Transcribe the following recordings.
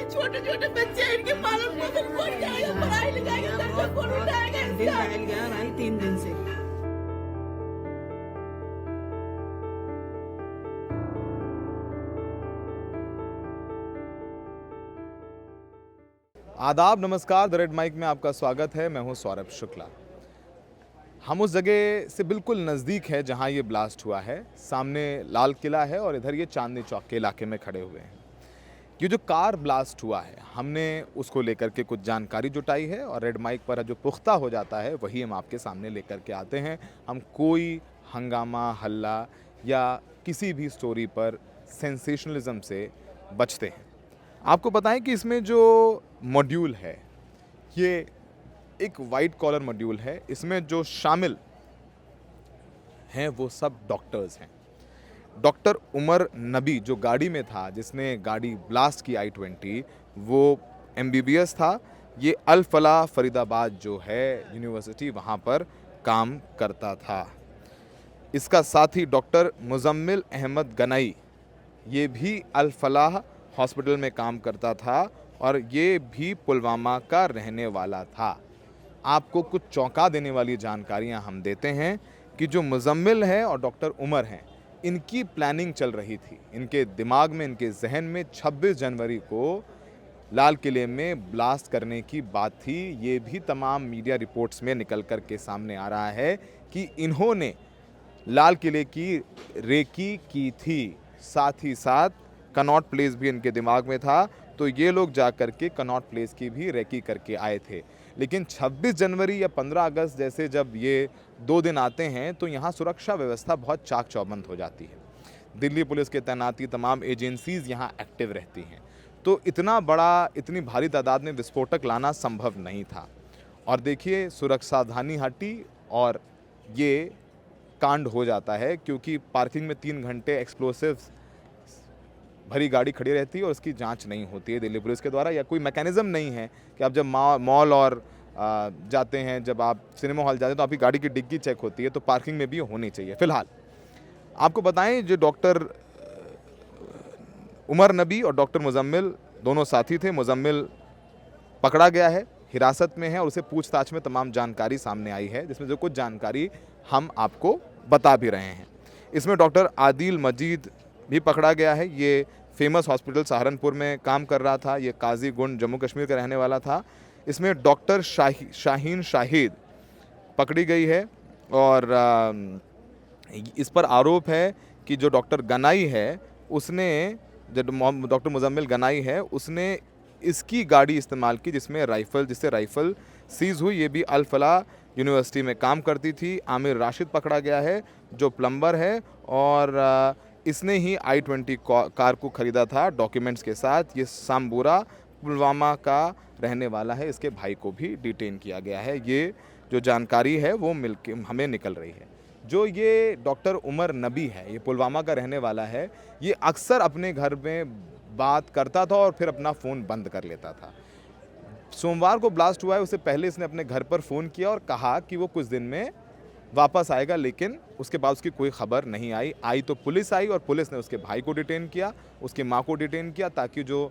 छोटे छोटे बच्चे हैं, इनके पालन पोषण कौन जाएगा, पढ़ाई लिखाई का खर्चा कौन उठाएगा दिन इसका? फैल गया भाई 3 दिन से। आदाब, नमस्कार। द रेड माइक में आपका स्वागत है। मैं हूं सौरभ शुक्ला। हम उस जगह से बिल्कुल नज़दीक है जहां ये ब्लास्ट हुआ है। सामने लाल किला है और इधर ये चांदनी चौक के इलाके में खड़े हुए हैं। ये जो कार ब्लास्ट हुआ है, हमने उसको लेकर के कुछ जानकारी जुटाई है और रेड माइक पर जो पुख्ता हो जाता है वही हम आपके सामने लेकर के आते हैं। हम कोई हंगामा, हल्ला या किसी भी स्टोरी पर सेंसेशनलिज्म से बचते हैं। आपको बताएं कि इसमें जो मॉड्यूल है ये एक वाइट कॉलर मॉड्यूल है। इसमें जो शामिल हैं वो सब डॉक्टर्स हैं। डॉक्टर उमर नबी जो गाड़ी में था, जिसने गाड़ी ब्लास्ट की I-20, वो MBBS था। ये अल फलाह फरीदाबाद जो है यूनिवर्सिटी, वहाँ पर काम करता था। इसका साथी डॉक्टर मुजम्मिल अहमद गनाई, ये भी अल फलाह हॉस्पिटल में काम करता था और ये भी पुलवामा का रहने वाला था। आपको कुछ चौंका देने वाली जानकारियां हम देते हैं कि जो मुजम्मिल है और डॉक्टर उमर हैं, इनकी प्लानिंग चल रही थी। इनके दिमाग में, इनके जहन में 26 जनवरी को लाल किले में ब्लास्ट करने की बात थी। ये भी तमाम मीडिया रिपोर्ट्स में निकल कर के सामने आ रहा है कि इन्होंने लाल किले की रेकी की थी। साथ ही साथ कनॉट प्लेस भी इनके दिमाग में था, तो ये लोग जा कर के कनॉट प्लेस की भी रेकी करके आए थे। लेकिन 26 जनवरी या 15 अगस्त जैसे जब ये 2 दिन आते हैं तो यहाँ सुरक्षा व्यवस्था बहुत चाक चौबंद हो जाती है। दिल्ली पुलिस की तैनाती, तमाम एजेंसीज यहाँ एक्टिव रहती हैं। तो इतनी भारी तादाद में विस्फोटक लाना संभव नहीं था। और देखिए, सुरक्षा सावधानी हटी और ये कांड हो जाता है, क्योंकि पार्किंग में 3 घंटे एक्सप्लोसिव्स भरी गाड़ी खड़ी रहती है और उसकी जांच नहीं होती है दिल्ली पुलिस के द्वारा, या कोई मैकेनिज्म नहीं है कि आप जब मॉल और जाते हैं, जब आप सिनेमा हॉल जाते हैं तो आपकी गाड़ी की डिग्गी चेक होती है, तो पार्किंग में भी होनी चाहिए। फिलहाल आपको बताएं, जो डॉक्टर उमर नबी और डॉक्टर मुजम्मिल दोनों साथी थे। मुजम्मिल पकड़ा गया है, हिरासत में है और उसे पूछताछ में तमाम जानकारी सामने आई है, जिसमें जो कुछ जानकारी हम आपको बता भी रहे हैं। इसमें डॉक्टर आदिल मजीद भी पकड़ा गया है। ये फेमस हॉस्पिटल सहारनपुर में काम कर रहा था। ये काजी गुंड जम्मू कश्मीर का रहने वाला था। इसमें डॉक्टर शाहीन शाहिद पकड़ी गई है और इस पर आरोप है कि जो डॉक्टर गनाई है उसने, जो डॉक्टर मुजम्मिल गनाई है, उसने इसकी गाड़ी इस्तेमाल की जिससे राइफ़ल सीज़ हुई। ये भी अल फलाह यूनिवर्सिटी में काम करती थी। आमिर राशिद पकड़ा गया है जो प्लम्बर है और इसने ही I-20 कार को ख़रीदा था डॉक्यूमेंट्स के साथ। ये सांबूरा पुलवामा का रहने वाला है। इसके भाई को भी डिटेन किया गया है। ये जो जानकारी है वो मिलके हमें निकल रही है। जो ये डॉक्टर उमर नबी है, ये पुलवामा का रहने वाला है। ये अक्सर अपने घर में बात करता था और फिर अपना फ़ोन बंद कर लेता था। सोमवार को ब्लास्ट हुआ है, उससे पहले इसने अपने घर पर फ़ोन किया और कहा कि वो कुछ दिन में वापस आएगा, लेकिन उसके बाद उसकी कोई खबर नहीं आई तो पुलिस आई और पुलिस ने उसके भाई को डिटेन किया, उसकी माँ को डिटेन किया, ताकि जो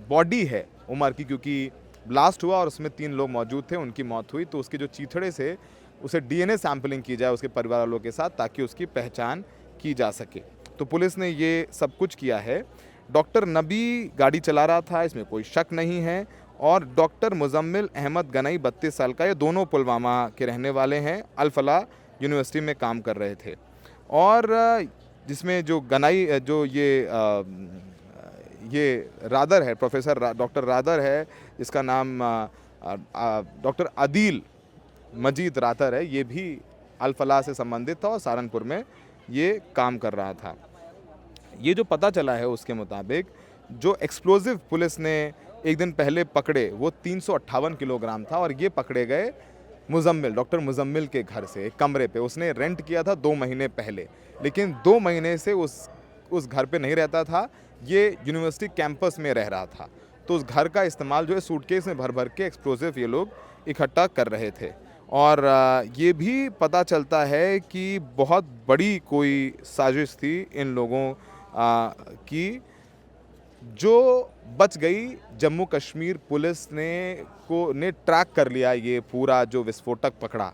बॉडी है उमर की, क्योंकि ब्लास्ट हुआ और उसमें 3 लोग मौजूद थे, उनकी मौत हुई, तो उसके जो चीथड़े से उसे DNA सैंपलिंग की जाए उसके परिवार वालों के साथ, ताकि उसकी पहचान की जा सके। तो पुलिस ने ये सब कुछ किया है। डॉक्टर नबी गाड़ी चला रहा था, इसमें कोई शक नहीं है। और डॉक्टर मुजम्मिल अहमद गनाई 32 साल का, ये दोनों पुलवामा के रहने वाले हैं, अल फलाह यूनिवर्सिटी में काम कर रहे थे। और जिसमें जो गनाई, जो ये रादर है, प्रोफेसर डॉक्टर रादर है, जिसका नाम डॉक्टर आदिल मजीद रादर है, ये भी अल फलाह से संबंधित था और सहारनपुर में ये काम कर रहा था। ये जो पता चला है उसके मुताबिक, जो एक्सप्लोजिव पुलिस ने एक दिन पहले पकड़े वो 358 किलोग्राम था और ये पकड़े गए डॉक्टर मुजम्मिल के घर से, एक कमरे पे। उसने रेंट किया था 2 महीने पहले, लेकिन 2 महीने से उस घर पे नहीं रहता था, ये यूनिवर्सिटी कैंपस में रह रहा था। तो उस घर का इस्तेमाल जो है सूटकेस में भर भर के एक्सप्लोजिव ये लोग इकट्ठा कर रहे थे। और ये भी पता चलता है कि बहुत बड़ी कोई साजिश थी इन लोगों की, जो बच गई। जम्मू कश्मीर पुलिस ने ट्रैक कर लिया ये पूरा जो विस्फोटक पकड़ा।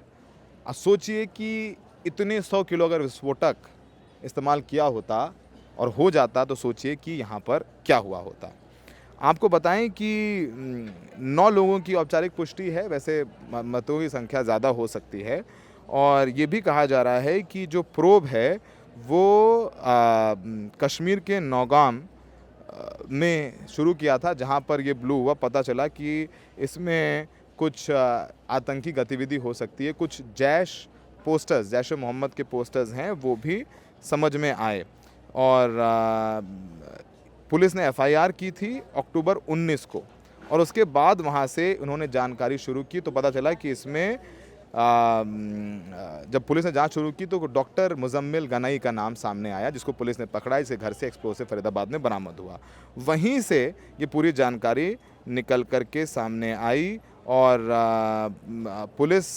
अब सोचिए कि इतने 100 किलो अगर विस्फोटक इस्तेमाल किया होता और हो जाता, तो सोचिए कि यहाँ पर क्या हुआ होता। आपको बताएं कि 9 लोगों की औपचारिक पुष्टि है, वैसे मतों की संख्या ज़्यादा हो सकती है। और ये भी कहा जा रहा है कि जो प्रोब है वो कश्मीर के नौगाम में शुरू किया था, जहां पर ये ब्लू हुआ। पता चला कि इसमें कुछ आतंकी गतिविधि हो सकती है। कुछ जैश ए मोहम्मद के पोस्टर्स हैं, वो भी समझ में आए। और पुलिस ने एफआईआर की थी अक्टूबर 19 को, और उसके बाद वहाँ से उन्होंने जानकारी शुरू की तो पता चला कि इसमें जब पुलिस ने जांच शुरू की तो डॉक्टर मुजम्मिल गनई का नाम सामने आया, जिसको पुलिस ने पकड़ा। इसे घर से एक्सप्लोसिव फरीदाबाद में बरामद हुआ। वहीं से ये पूरी जानकारी निकल कर के सामने आई और पुलिस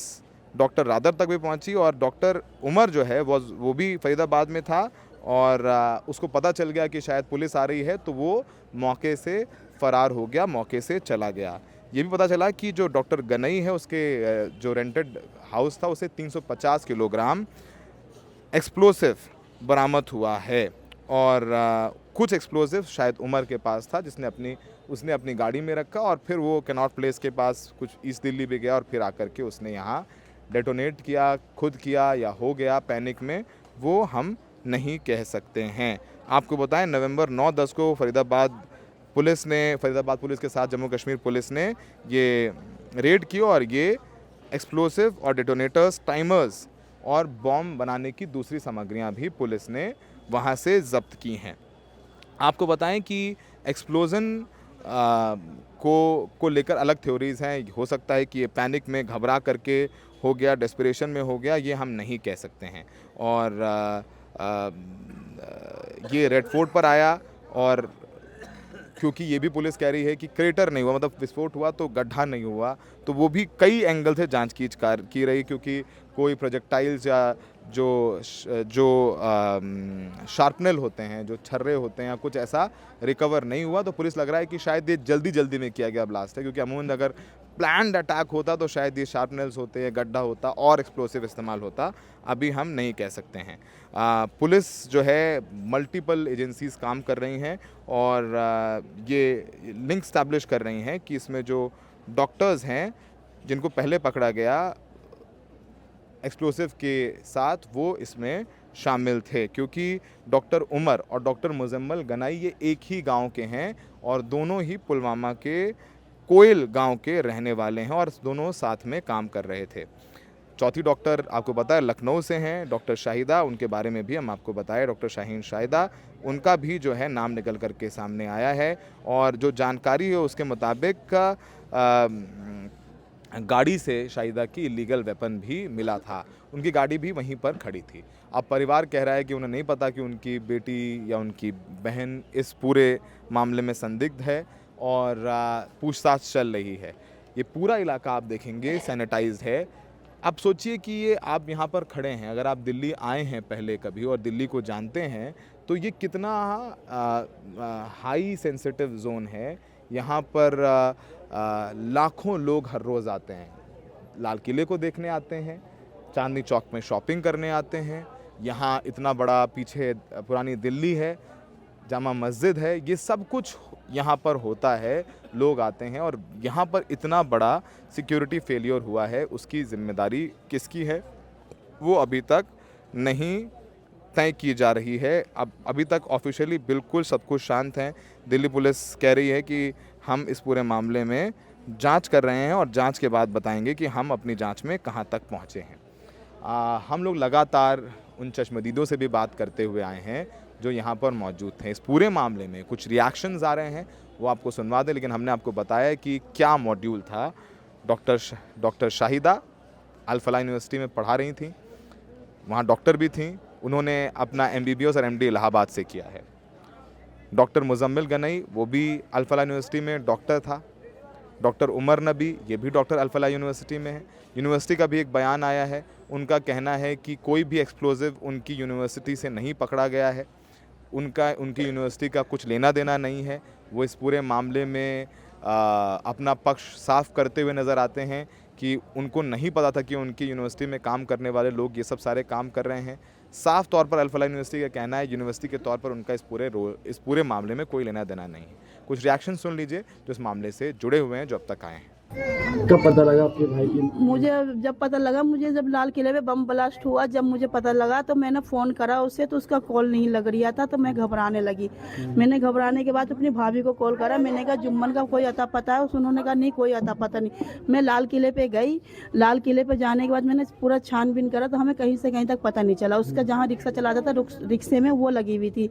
डॉक्टर रादर तक भी पहुंची। और डॉक्टर उमर जो है वो भी फरीदाबाद में था, और उसको पता चल गया कि शायद पुलिस आ रही है, तो वो मौके से फ़रार हो गया, मौके से चला गया। ये भी पता चला कि जो डॉक्टर गनई है, उसके जो रेंटेड हाउस था, उसे 350 किलोग्राम एक्सप्लोसिव बरामद हुआ है। और कुछ एक्सप्लोसिव शायद उमर के पास था, उसने अपनी गाड़ी में रखा और फिर वो कैनॉट प्लेस के पास कुछ ईस्ट दिल्ली भी गया और फिर आकर के उसने यहाँ डेटोनेट किया। खुद किया या हो गया पैनिक में, वो हम नहीं कह सकते हैं। आपको बताएं, नवंबर 9-10 को फरीदाबाद पुलिस के साथ जम्मू कश्मीर पुलिस ने ये रेड की और ये एक्सप्लोसिव और डेटोनेटर्स, टाइमर्स और बॉम्ब बनाने की दूसरी सामग्रियां भी पुलिस ने वहां से जब्त की हैं। आपको बताएं कि एक्सप्लोजन को लेकर अलग थ्योरीज हैं। हो सकता है कि ये पैनिक में घबरा करके हो गया, डेस्परेशन में हो गया, ये हम नहीं कह सकते हैं। और ये रेड फोर्ट पर आया, और क्योंकि ये भी पुलिस कह रही है कि क्रेटर नहीं हुआ, मतलब विस्फोट हुआ तो गड्ढा नहीं हुआ, तो वो भी कई एंगल से जांच की रही, क्योंकि कोई प्रोजेक्टाइल्स या जो शार्पनल होते हैं, जो छर्रे होते हैं, या कुछ ऐसा रिकवर नहीं हुआ। तो पुलिस लग रहा है कि शायद ये जल्दी में किया गया ब्लास्ट है, क्योंकि अमूमन अगर प्लान्ड अटैक होता तो शायद ये शार्पनल्स होते हैं, गड्ढा होता और एक्सप्लोसिव इस्तेमाल होता। अभी हम नहीं कह सकते हैं। पुलिस जो है, मल्टीपल एजेंसीज काम कर रही हैं और ये लिंक स्टैब्लिश कर रही हैं कि इसमें जो डॉक्टर्स हैं जिनको पहले पकड़ा गया एक्सप्लोसिव के साथ, वो इसमें शामिल थे, क्योंकि डॉक्टर उमर और डॉक्टर मुजम्मिल गनई ये एक ही गांव के हैं और दोनों ही पुलवामा के कोयल गांव के रहने वाले हैं और दोनों साथ में काम कर रहे थे। चौथी डॉक्टर आपको पता है लखनऊ से हैं, डॉक्टर शाहिदा, उनके बारे में भी हम आपको बताएं। डॉक्टर शाहीन शाहिदा, उनका भी जो है नाम निकल कर के सामने आया है। और जो जानकारी है उसके मुताबिक गाड़ी से शाहिदा की इलीगल वेपन भी मिला था, उनकी गाड़ी भी वहीं पर खड़ी थी। अब परिवार कह रहा है कि उन्हें नहीं पता कि उनकी बेटी या उनकी बहन इस पूरे मामले में संदिग्ध है और पूछताछ चल रही है। ये पूरा इलाका आप देखेंगे सैनिटाइज्ड है। अब सोचिए कि ये आप यहाँ पर खड़े हैं, अगर आप दिल्ली आए हैं पहले कभी और दिल्ली को जानते हैं, तो ये कितना हाई सेंसिटिव जोन है। यहाँ पर लाखों लोग हर रोज़ आते हैं, लाल किले को देखने आते हैं, चांदनी चौक में शॉपिंग करने आते हैं। यहाँ इतना बड़ा पीछे पुरानी दिल्ली है, जामा मस्जिद है, ये सब कुछ यहाँ पर होता है, लोग आते हैं। और यहाँ पर इतना बड़ा सिक्योरिटी फेलियर हुआ है, उसकी जिम्मेदारी किसकी है वो अभी तक नहीं तय की जा रही है। अब अभी तक ऑफिशियली बिल्कुल सब कुछ शांत हैं। दिल्ली पुलिस कह रही है कि हम इस पूरे मामले में जांच कर रहे हैं और जांच के बाद बताएंगे कि हम अपनी जांच में कहां तक पहुंचे हैं। हम लोग लगातार उन चश्मदीदों से भी बात करते हुए आए हैं जो यहाँ पर मौजूद थे। इस पूरे मामले में कुछ रिएक्शंस आ रहे हैं, वो आपको सुनवा दें, लेकिन हमने आपको बताया कि क्या मॉड्यूल था। डॉक्टर शाहिदा अल-फलाह यूनिवर्सिटी में पढ़ा रही थी, वहाँ डॉक्टर भी थी, उन्होंने अपना MBBS और MD इलाहाबाद से किया है। डॉक्टर मुजम्मिल गनई, वो भी अल-फलाह यूनिवर्सिटी में डॉक्टर था, डॉक्टर उमर नबी, ये भी डॉक्टर अल-फलाह यूनिवर्सिटी में है। यूनिवर्सिटी का भी एक बयान आया है, उनका कहना है कि कोई भी एक्सप्लोजिव उनकी यूनिवर्सिटी से नहीं पकड़ा गया है, उनकी यूनिवर्सिटी का कुछ लेना देना नहीं है। वो इस पूरे मामले में अपना पक्ष साफ करते हुए नज़र आते हैं कि उनको नहीं पता था कि उनकी यूनिवर्सिटी में काम करने वाले लोग ये सब सारे काम कर रहे हैं। साफ तौर पर अल-फलाह यूनिवर्सिटी का कहना है यूनिवर्सिटी के तौर पर उनका इस पूरे मामले में कोई लेना देना नहीं है। कुछ रिएक्शन सुन लीजिए जो इस मामले से जुड़े हुए हैं, जो अब तक आए हैं। कब पता लगा आपके भाई की? मुझे जब पता लगा, मुझे जब लाल किले पे बम ब्लास्ट हुआ, जब मुझे पता लगा तो मैंने फ़ोन करा उससे, तो उसका कॉल नहीं लग रहा था, तो मैं घबराने लगी। मैंने घबराने के बाद अपनी भाभी को कॉल करा, मैंने कहा जुम्मन का कोई अता पता है? उन्होंने कहा नहीं, कोई अता पता नहीं। मैं लाल किले पे गई, लाल किले पे जाने के बाद मैंने पूरा छानबीन करा, तो हमें कहीं से कहीं तक पता नहीं चला। उसका जहाँ रिक्शा चलाता था, रिक्शे में वो लगी हुई थी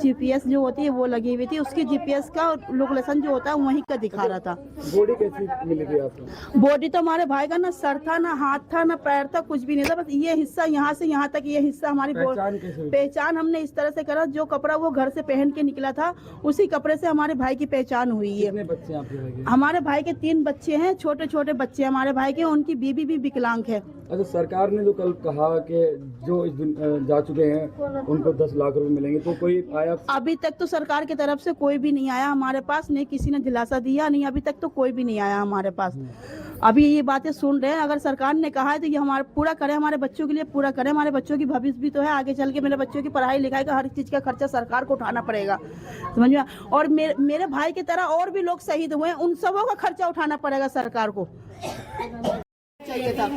GPS जो होती है वो लगी हुई थी, उसकी GPS का लोकेशन जो होता है वहीं का दिखा रहा था। बॉडी कैसी मिली थी आपको? बॉडी तो हमारे भाई का ना सर था, ना हाथ था, ना पैर था, कुछ भी नहीं था। बस ये हिस्सा यहाँ से यहाँ तक, ये हिस्सा हमारी पहचान हमने इस तरह से करा, जो कपड़ा वो घर से पहन के निकला था उसी कपड़े से हमारे भाई की पहचान हुई है। कितने बच्चे हैं आपके भाई के? हमारे भाई के 3 बच्चे हैं, छोटे छोटे बच्चे हमारे भाई के, उनकी बीबी भी विकलांग है। अच्छा, सरकार ने जो कल कहा कि जो इस दिन जा चुके हैं उनको 10 लाख रुपए मिलेंगे, तो कोई आया? अभी तक तो सरकार की तरफ से कोई भी नहीं आया हमारे पास, नहीं किसी ने दिलासा दिया, नहीं अभी तक तो कोई भी नहीं आया हमारे पास। अभी ये बातें सुन रहे हैं, अगर सरकार ने कहा है तो ये हमारे पूरा करें, हमारे बच्चों के लिए पूरा करें। हमारे बच्चों की भविष्य भी तो है, आगे चल के मेरे बच्चों की पढ़ाई लिखाई का हर चीज़ का खर्चा सरकार को उठाना पड़ेगा, समझ में? और मेरे भाई की तरह और भी लोग शहीद हुए हैं, उन सबों का खर्चा उठाना पड़ेगा सरकार को। चाहिए था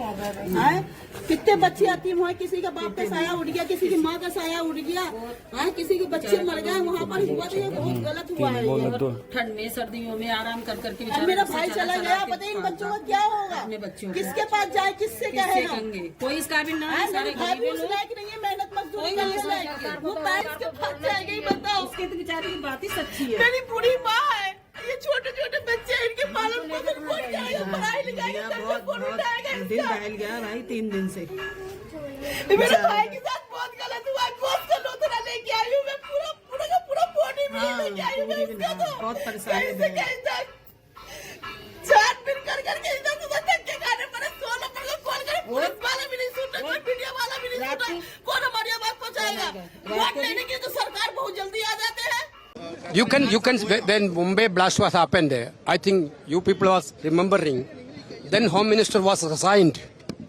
कितने बच्चे यतीम हुए, किसी का बाप का साया उड़ गया, किसी की माँ का साया उड़ गया, किसी के बच्चे मर गए, वहाँ पर हुआ तो ये बहुत गलत हुआ है। ठंड में सर्दियों में आराम कर करके मेरा भाई चला गया, पता इन बच्चों का क्या होगा, अपने बच्चों किसके पास जाए, किससे कहे? कोई इस काबिल ना है, सारे भाई उस लायक नहीं है, मेहनत मजदूरी करने लायक, वो पेरेंट्स के पास जाएगा ही, बताओ। उसके तो बेचारे की बात ही सच्ची है। मेरी बूढ़ी माँ है, ये छोटे छोटे बच्चे हैं, इनके पालन पोषण कौन जाएगा, पढ़ाई लिखाई का खर्चा कौन उठाएगा? दिन बहल गया भाई 3 दिन से। मेरे भाई के साथ बहुत गलत हुआ, गोश्त का लोथरा लेके आई हूँ मैं, पूरा का पूरा बॉडी में लेके आई हूँ मैं उसका, तो बहुत परेशानी है। कहीं तक छानबीन कर करके इधर उधर धक्के खाने पड़े, 16 पर को कॉल करे, पुलिस वाला भी नहीं सुन रहा, कोई मीडिया वाला भी नहीं सुन रहा, कौन हमारी आवाज पहुंचाएगा? वोट लेने के तो सरकार बहुत जल्दी आ जाते हैं। You can when Mumbai blast was happened, I think you people was remembering, then Home Minister was resigned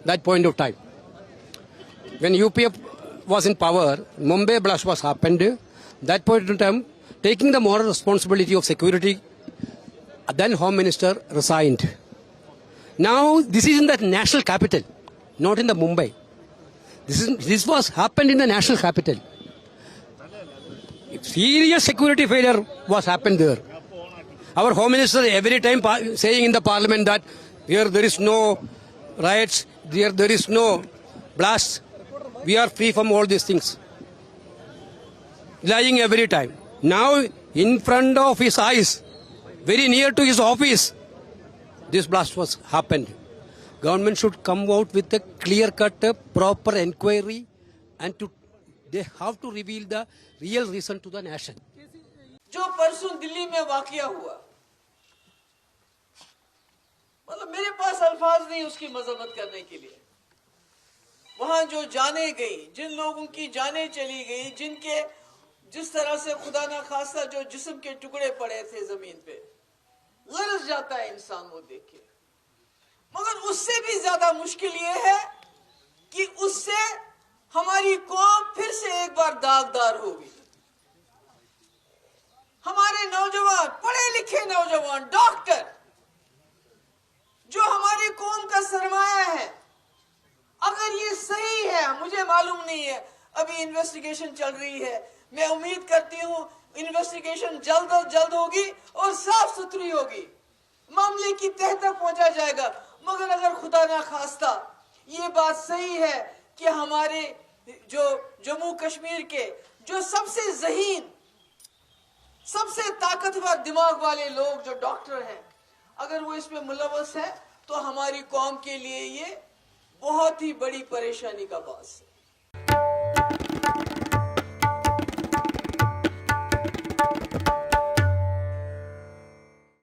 that point of time. When UPF was in power, Mumbai blast was happened, that point of time, taking the moral responsibility of security, then Home Minister resigned. Now this is in the national capital, not in the Mumbai. This was happened in the national capital. Serious security failure was happened there. Our Home Minister every time saying in the Parliament that here there is no riots, there is no blasts, we are free from all these things. Lying every time. Now in front of his eyes, very near to his office, this blast was happened. Government should come out with a clear-cut, proper inquiry, and they have to reveal the real reason to the nation. जो परसों दिल्ली में वाकया हुआ, मतलब मेरे पास अल्फाज नहीं उसकी मजम्मत करने के लिए। वहां जो जाने गई, जिन लोगों की जानें चली गई, जिनके जिस तरह से खुदा ना खास्ता जो जिस्म के टुकड़े पड़े थे जमीन पे, लरस जाता है इंसान वो देख के। मगर उससे भी ज्यादा मुश्किल ये है कि उससे हमारी कौम फिर से एक बार दागदार होगी। हमारे नौजवान, पढ़े लिखे नौजवान, डॉक्टर, जो हमारी कौम का सरमाया है, अगर ये सही है, मुझे मालूम नहीं है, अभी इन्वेस्टिगेशन चल रही है, मैं उम्मीद करती हूं इन्वेस्टिगेशन जल्द होगी और साफ सुथरी होगी, मामले की तह तक पहुंचा जाएगा। मगर अगर खुदा ना खास्ता ये बात सही है कि हमारे जो जम्मू कश्मीर के जो सबसे ज़हीन, सबसे ताकतवर दिमाग वाले लोग जो डॉक्टर हैं, अगर वो इसमें मुलव्वस है, तो हमारी कौम के लिए ये बहुत ही बड़ी परेशानी का बात है।